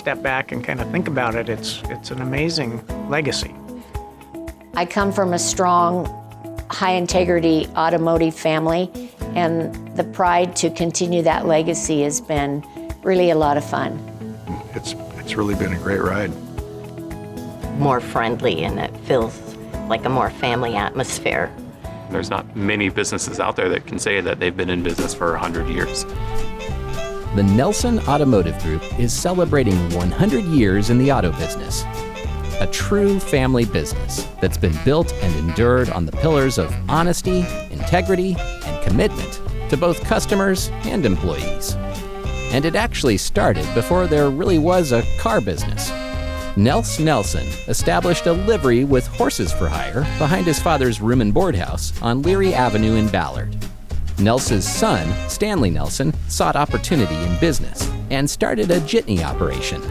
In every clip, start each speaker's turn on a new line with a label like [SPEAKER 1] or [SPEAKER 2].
[SPEAKER 1] step back and kind of think about it, it's an amazing legacy.
[SPEAKER 2] I come from a strong, high-integrity automotive family, and the pride to continue that legacy has been really a lot of fun.
[SPEAKER 3] It's really been a great ride.
[SPEAKER 4] More friendly, and it feels like a more family atmosphere.
[SPEAKER 5] There's not many businesses out there that can say that they've been in business for 100 years.
[SPEAKER 6] The Nelson Automotive Group is celebrating 100 years in the auto business. A true family business that's been built and endured on the pillars of honesty, integrity, and commitment to both customers and employees. And it actually started before there really was a car business. Nels Nelson established a livery with horses for hire behind his father's room and board house on Leary Avenue in Ballard. Nels's son, Stanley Nelson, sought opportunity in business and started a jitney operation.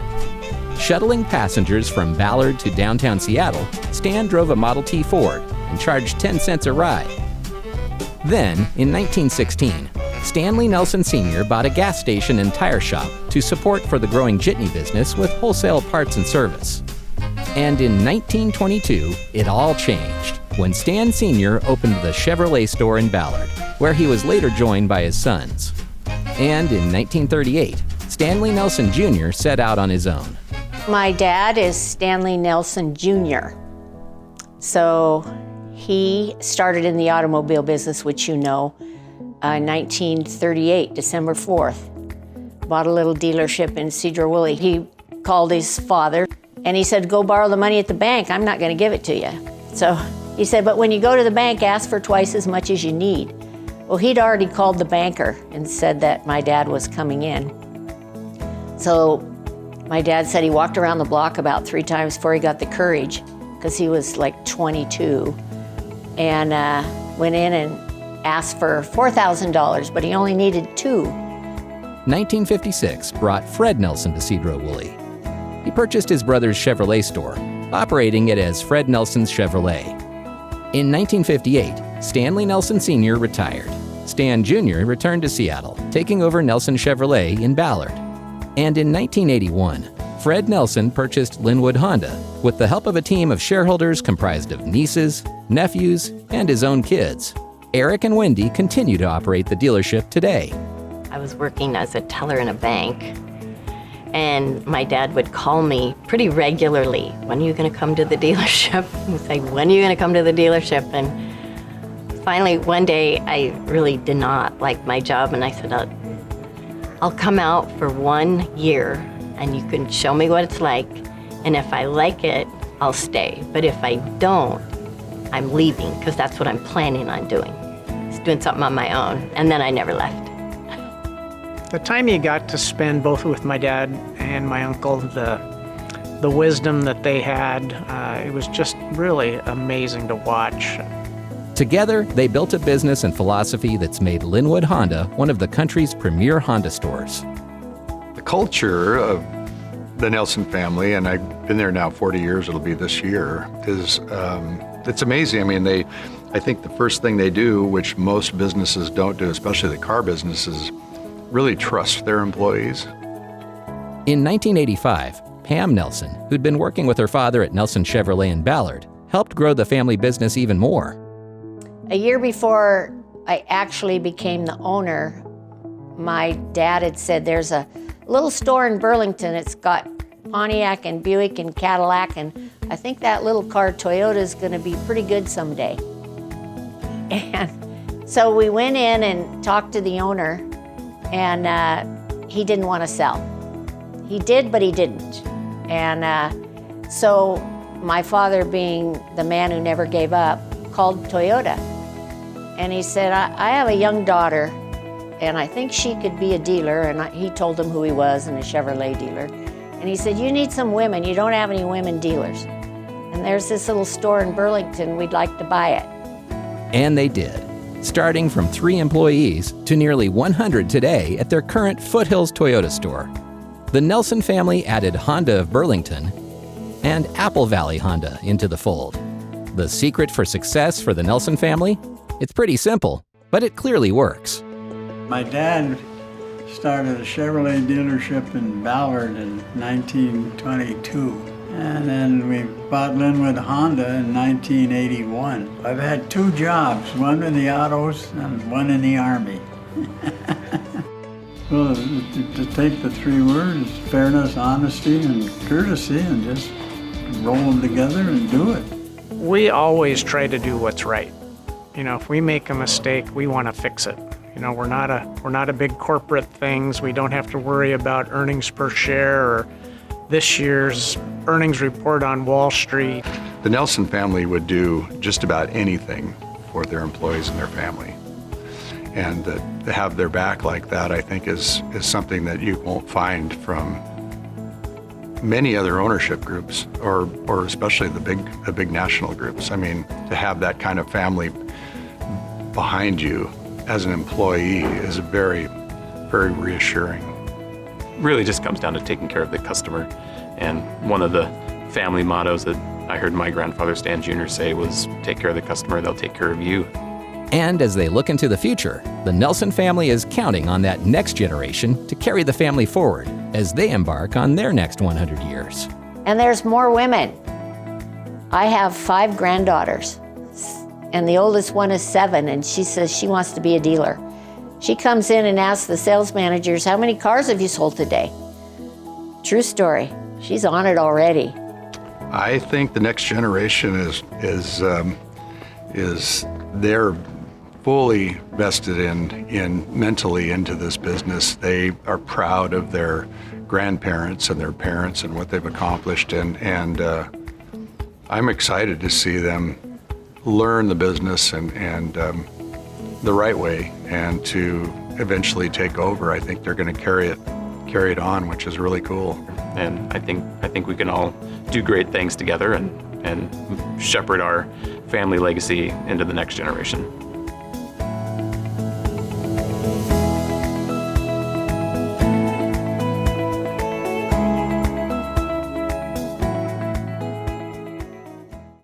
[SPEAKER 6] Shuttling passengers from Ballard to downtown Seattle, Stan drove a Model T Ford and charged 10 cents a ride. Then, in 1916, Stanley Nelson Sr. bought a gas station and tire shop to support for the growing jitney business with wholesale parts and service. And in 1922, it all changed when Stan Sr. opened the Chevrolet store in Ballard, where he was later joined by his sons. And in 1938, Stanley Nelson Jr. set out on his own.
[SPEAKER 2] My dad is Stanley Nelson Jr. So he started in the automobile business, which you know, 1938, December 4th. Bought a little dealership in Cedar-Woolley. He called his father and he said, go borrow the money at the bank. I'm not going to give it to you. So he said, but when you go to the bank, ask for twice as much as you need. Well, he'd already called the banker and said that my dad was coming in. So my dad said he walked around the block about 3 times before he got the courage, because he was like 22, and went in and asked for $4,000, but he only needed $2,000.
[SPEAKER 6] 1956 brought Fred Nelson to Cedar-Woolley. He purchased his brother's Chevrolet store, operating it as Fred Nelson's Chevrolet. In 1958, Stanley Nelson Sr. retired. Stan Jr. returned to Seattle, taking over Nelson Chevrolet in Ballard. And in 1981, Fred Nelson purchased Linwood Honda with the help of a team of shareholders comprised of nieces, nephews, and his own kids. Eric and Wendy continue to operate the dealership today.
[SPEAKER 4] I was working as a teller in a bank, and my dad would call me pretty regularly. When are you going to come to the dealership? He'd say, when are you going to come to the dealership? And finally, one day, I really did not like my job, and I said, I'll come out for 1 year, and you can show me what it's like, and if I like it, I'll stay. But if I don't, I'm leaving, because that's what I'm planning on doing. Just doing something on my own, and then I never left.
[SPEAKER 1] The time you got to spend both with my dad and my uncle, the wisdom that they had, it was just really amazing to watch.
[SPEAKER 6] Together, they built a business and philosophy that's made Linwood Honda one of the country's premier Honda stores.
[SPEAKER 3] The culture of the Nelson family, and I've been there now 40 years, it'll be this year, is it's amazing. I mean, I think the first thing they do, which most businesses don't do, especially the car businesses, really trust their employees.
[SPEAKER 6] In 1985, Pam Nelson, who'd been working with her father at Nelson Chevrolet in Ballard, helped grow the family business even more.
[SPEAKER 2] A year before I actually became the owner, my dad had said there's a little store in Burlington. It's got Pontiac and Buick and Cadillac, and I think that little car Toyota is going to be pretty good someday. And so we went in and talked to the owner, and he didn't want to sell. He did, but he didn't. And so my father, being the man who never gave up, called Toyota. And he said, I have a young daughter, and I think she could be a dealer. And he told him who he was, and a Chevrolet dealer. And he said, you need some women. You don't have any women dealers. And there's this little store in Burlington. We'd like to buy it.
[SPEAKER 6] And they did, starting from 3 employees to nearly 100 today at their current Foothills Toyota store. The Nelson family added Honda of Burlington and Apple Valley Honda into the fold. The secret for success for the Nelson family? It's pretty simple, but it clearly works.
[SPEAKER 7] My dad started a Chevrolet dealership in Ballard in 1922. And then we bought Linwood Honda in 1981. I've had 2 jobs, one in the autos and one in the Army. Well, to take the 3 words, fairness, honesty, and courtesy, and just roll them together and do it.
[SPEAKER 1] We always try to do what's right. You know, if we make a mistake, we want to fix it. You know, we're not a big corporate things. We don't have to worry about earnings per share or this year's earnings report on Wall Street.
[SPEAKER 3] The Nelson family would do just about anything for their employees and their family. And to have their back like that, I think, is something that you won't find from many other ownership groups, or especially the big national groups. I mean, to have that kind of family behind you as an employee is very, very reassuring.
[SPEAKER 5] Really just comes down to taking care of the customer. And one of the family mottos that I heard my grandfather Stan Jr. say was, take care of the customer, they'll take care of you.
[SPEAKER 6] And as they look into the future, the Nelson family is counting on that next generation to carry the family forward as they embark on their next 100 years.
[SPEAKER 2] And there's more women. I have 5 granddaughters, and the oldest one is 7, and she says she wants to be a dealer. She comes in and asks the sales managers, how many cars have you sold today? True story. She's on it already.
[SPEAKER 3] I think the next generation is they're fully vested in mentally into this business. They are proud of their grandparents and their parents and what they've accomplished, and I'm excited to see them learn the business and the right way, and to eventually take over. I think they're going to carry it on, which is really cool.
[SPEAKER 5] And I think we can all do great things together and shepherd our family legacy into the next generation.